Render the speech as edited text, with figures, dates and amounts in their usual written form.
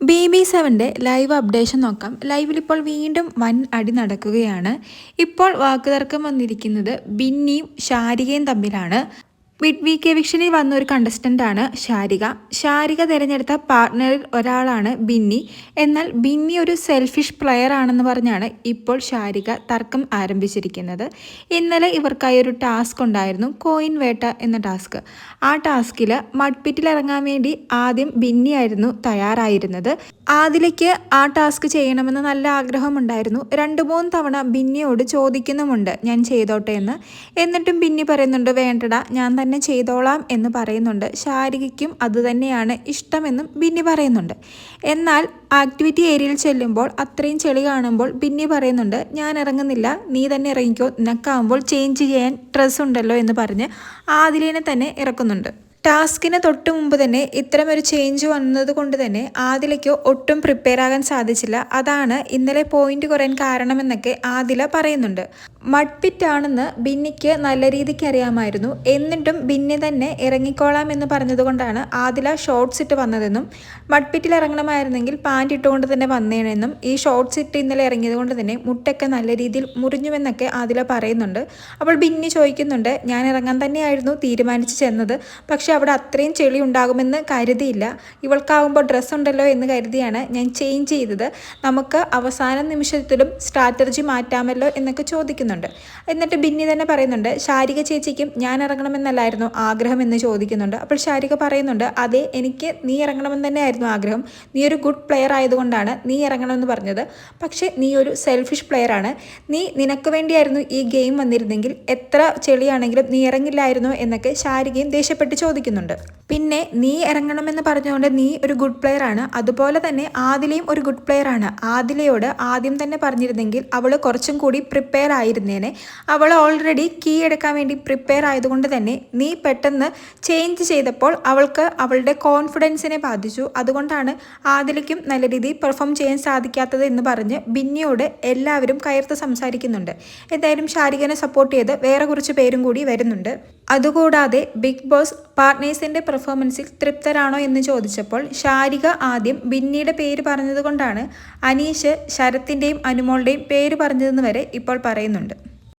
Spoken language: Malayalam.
BB7 ലൈവ് അപ്ഡേഷൻ നോക്കാം. ലൈവിൽ ഇപ്പോൾ വീണ്ടും വൻ അടി നടക്കുകയാണ്. ഇപ്പോൾ വാക്കുതർക്കം വന്നിരിക്കുന്നത് ബിന്നിയും ഷാരികയും തമ്മിലാണ്. മിഡ് വീക്ക് എവിക്ഷനിൽ വന്ന ഒരു കണ്ടസ്റ്റൻ്റാണ് ഷാരിക. ഷാരിക തിരഞ്ഞെടുത്ത പാർട്ട്ണറിൽ ഒരാളാണ് ബിന്നി. എന്നാൽ ബിന്നി ഒരു സെൽഫിഷ് പ്ലെയർ ആണെന്ന് പറഞ്ഞാണ് ഇപ്പോൾ ഷാരിക തർക്കം ആരംഭിച്ചിരിക്കുന്നത്. ഇന്നലെ ഇവർക്കായി ഒരു ടാസ്ക് ഉണ്ടായിരുന്നു, കോയിൻ വേട്ട എന്ന ടാസ്ക്. ആ ടാസ്കിൽ മഡ്പിറ്റിൽ ഇറങ്ങാൻ വേണ്ടി ആദ്യം ബിന്നിയായിരുന്നു തയ്യാറായിരുന്നത്. ആദിലയ്ക്ക് ആ ടാസ്ക് ചെയ്യണമെന്ന് നല്ല ആഗ്രഹമുണ്ടായിരുന്നു. 2-3 തവണ ബിന്നിയോട് ചോദിക്കുന്നുമുണ്ട് ഞാൻ ചെയ്തോട്ടെ എന്ന്. എന്നിട്ടും ബിന്നി പറയുന്നുണ്ട് വേണ്ടടാ ഞാൻ തന്നെ ചെയ്തോളാം എന്ന് പറയുന്നുണ്ട്. ഷാരികയ്ക്കും അതുതന്നെയാണ് ഇഷ്ടമെന്നും ബിന്നി പറയുന്നുണ്ട്. എന്നാൽ ആക്ടിവിറ്റി ഏരിയയിൽ ചെല്ലുമ്പോൾ അത്രയും ചെളി കാണുമ്പോൾ ബിന്നി പറയുന്നുണ്ട് ഞാൻ ഇറങ്ങുന്നില്ല, നീ തന്നെ ഇറങ്ങിക്കോ, നിനക്കാവുമ്പോൾ ചേഞ്ച് ചെയ്യാൻ ഡ്രസ്സ് ഉണ്ടല്ലോ എന്ന് പറഞ്ഞ് ആദിലിനെ തന്നെ ഇറക്കുന്നുണ്ട്. ടാസ്കിന് തൊട്ട് മുമ്പ് തന്നെ ഇത്തരമൊരു ചേഞ്ച് വന്നത് കൊണ്ട് തന്നെ ആദിലയ്ക്ക് ഒട്ടും പ്രിപ്പയർ ആകാൻ സാധിച്ചില്ല. അതാണ് ഇന്നലെ പോയിന്റ് കുറയാൻ കാരണമെന്നൊക്കെ ആദില പറയുന്നുണ്ട്. മഡ്പിറ്റ് ആണെന്ന് ബിന്നിക്ക് നല്ല രീതിക്ക് അറിയാമായിരുന്നു. എന്നിട്ടും ബിന്നി തന്നെ ഇറങ്ങിക്കോളാം എന്ന് പറഞ്ഞതുകൊണ്ടാണ് ആദില ഷോർട്ട്സ് ഇട്ട് വന്നതെന്നും മഡ്പിറ്റിൽ ഇറങ്ങണമായിരുന്നെങ്കിൽ പാൻറ് ഇട്ടുകൊണ്ട് തന്നെ വന്നേനെന്നും ഈ ഷോർട്ട്സ് ഇട്ട് ഇന്നലെ ഇറങ്ങിയത് കൊണ്ട് തന്നെ മുട്ടൊക്കെ നല്ല രീതിയിൽ മുറിഞ്ഞുവെന്നൊക്കെ ആദില പറയുന്നുണ്ട്. അപ്പോൾ ബിന്നി ചോദിക്കുന്നുണ്ട് ഞാൻ ഇറങ്ങാൻ തന്നെയായിരുന്നു തീരുമാനിച്ച് ചെന്നത്, പക്ഷെ അവിടെ അത്രയും ചെളി ഉണ്ടാകുമെന്ന് കരുതിയില്ല, ഇവൾക്കാവുമ്പോൾ ഡ്രസ്സ് ഉണ്ടല്ലോ എന്ന് കരുതിയാണ് ഞാൻ ചേഞ്ച് ചെയ്തത്, നമുക്ക് അവസാന നിമിഷത്തിലും സ്ട്രാറ്റജി മാറ്റാമല്ലോ എന്നൊക്കെ ചോദിക്കുന്നുണ്ട്. എന്നിട്ട് ബിന്നി തന്നെ പറയുന്നുണ്ട് ഷാരിക ചേച്ചിക്കും ഞാൻ ഇറങ്ങണമെന്നല്ലായിരുന്നു ആഗ്രഹം എന്ന് ചോദിക്കുന്നുണ്ട്. അപ്പോൾ ഷാരിക പറയുന്നുണ്ട് അതെ എനിക്ക് നീ ഇറങ്ങണമെന്ന് തന്നെയായിരുന്നു ആഗ്രഹം, നീ ഒരു ഗുഡ് പ്ലെയർ ആയതുകൊണ്ടാണ് നീ ഇറങ്ങണമെന്ന് പറഞ്ഞത്, പക്ഷേ നീ ഒരു സെൽഫിഷ് പ്ലെയർ ആണ്, നിനക്ക് വേണ്ടിയായിരുന്നു ഈ ഗെയിം വന്നിരുന്നെങ്കിൽ എത്ര ചെളിയാണെങ്കിലും നീ ഇറങ്ങില്ലായിരുന്നോ എന്നൊക്കെ ഷാരികയും ദേഷ്യപ്പെട്ട് ചോദിക്കുന്നുണ്ട്. പിന്നെ നീ ഇറങ്ങണമെന്ന് പറഞ്ഞുകൊണ്ട് നീ ഒരു ഗുഡ് പ്ലെയർ ആണ്, അതുപോലെ തന്നെ ആദിലയും ഒരു ഗുഡ് പ്ലെയർ ആണ്. ആദിലയോട് ആദ്യം തന്നെ പറഞ്ഞിരുന്നെങ്കിൽ അവൾ കുറച്ചും കൂടി പ്രിപ്പയർ ആയിരുന്നേനെ. അവൾ ഓൾറെഡി കീ എടുക്കാൻ വേണ്ടി പ്രിപ്പയർ ആയതുകൊണ്ട് തന്നെ നീ പെട്ടെന്ന് ചേഞ്ച് ചെയ്തപ്പോൾ അവൾക്ക് അവളുടെ കോൺഫിഡൻസിനെ ബാധിച്ചു, അതുകൊണ്ടാണ് ആദിലയ്ക്കും നല്ല രീതിയിൽ പെർഫോം ചെയ്യാൻ സാധിക്കാത്തത് എന്ന് പറഞ്ഞ് ബിന്നിയോട് എല്ലാവരും കയർത്ത് സംസാരിക്കുന്നുണ്ട്. എന്തായാലും ഷാരികനെ സപ്പോർട്ട് ചെയ്ത് വേറെ കുറച്ച് പേരും കൂടി വരുന്നുണ്ട്. അതുകൂടാതെ ബിഗ് ബോസ് പാർട്ട്നേഴ്സിൻ്റെ പെർഫോമൻസിൽ തൃപ്തരാണോ എന്ന് ചോദിച്ചപ്പോൾ ഷാരിക ആദ്യം ബിന്നിയുടെ പേര് പറഞ്ഞതുകൊണ്ടാണ് അനീഷ് ശരത്തിൻ്റെയും അനുമോളുടെയും പേര് പറഞ്ഞതെന്ന് വരെ ഇപ്പോൾ പറയുന്നുണ്ട്.